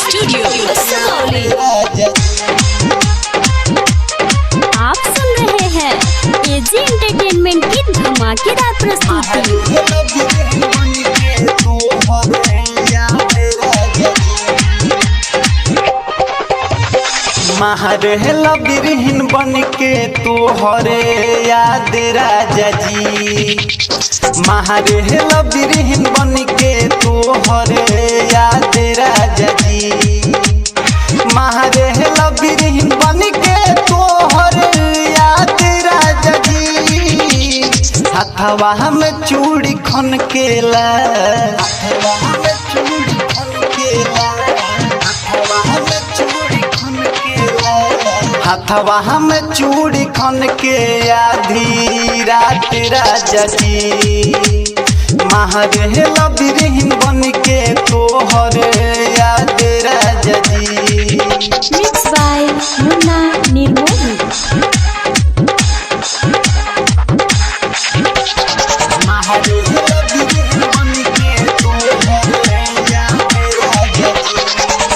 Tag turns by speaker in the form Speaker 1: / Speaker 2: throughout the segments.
Speaker 1: Studio Sugauli.
Speaker 2: आप सुन रहे हैं एजी एंटरटेनमेंट की धमाकेदार प्रस्तुति।
Speaker 3: महरेला बिरहिन बन के तोहरे याद राजा जी, महरेला बिरहिन बन के तोहरे याद राजा जी, महरेला बिरहिन बन के तोहरे याद राजा जी। हथवा में चूड़ी खन केला, हथवा में चूड़ी खन केला, हथवा में चूड़ी खन केला, हथवा में चूड़ी खन के आधी रात राजा जी, महरेला बिरहिन बन के तोहर याद राजा जी।
Speaker 2: मिक्स बाय मुन्ना निर्मोही।
Speaker 3: महरेला बिरहिन बन के तोहर याद राजा जी।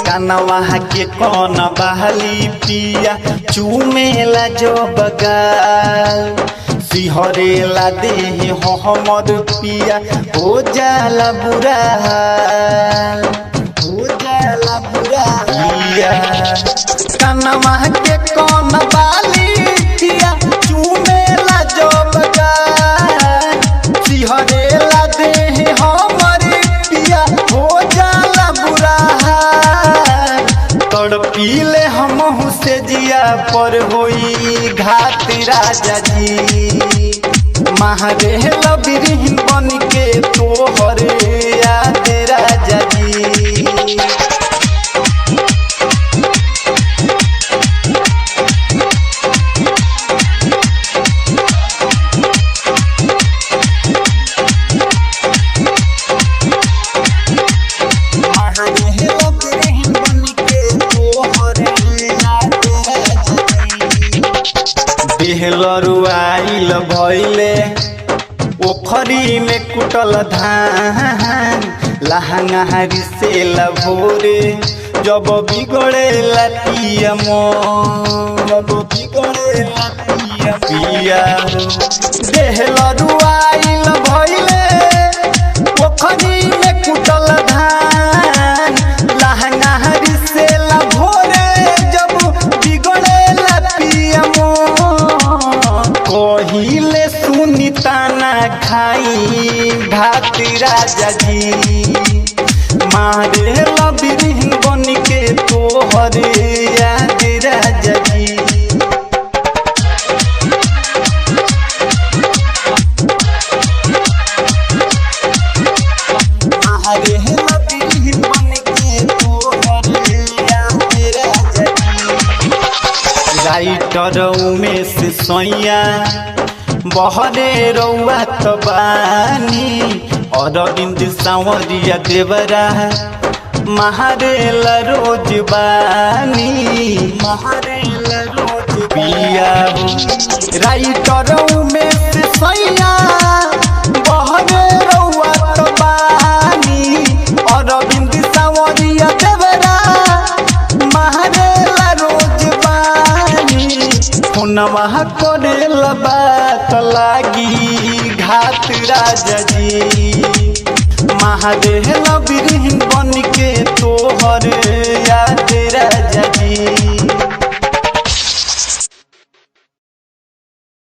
Speaker 3: कनवा के कौन बहली पिया चूमेला जो बगाल, सिहरेला देह हमर पिया हो जाला बुरा हाल, हो जाला बुरा पिया। कनवा के कौन बाली पिया चूमेला जो बगाल, सिहरेला देह हमर पिया हो जाला बुरा हाल। तड़पीले हमहु से जिया पर होई घात राजा जी, महरेला बिरहिन बन के तोहर याद राजा जी। बेहलरुआइल भइले ओखरी में कुटल धान, लहंगा से भोरे जब बिगड़े लतिया मन, जब बिगड़े लतिया पिया। बेहलरुआइल भइले ओखरी में कुटल धान, लहंगा से भोरे जब बिगड़े लतिया मन। कहिले सुनी ताना खाई भात राजा जी, महरेला बिरहिन बन के तोहर याद राजा जी। महरेला बिरहिन बन के तोहर याद राजा जी। राइटर उमेश सोइया बहरे रउआ तो बानी, अरविंद सांवरिया देवरा महरेला रोज बानी, महरेला रोज पिया। राइटर उमेश सोइया बहरे रउआ तो बानी, अरविंद सांवरिया देवरा महरेला रोज बानी। फोनवा करेला बात लागी घात राजा जी, महरेला बिरहिन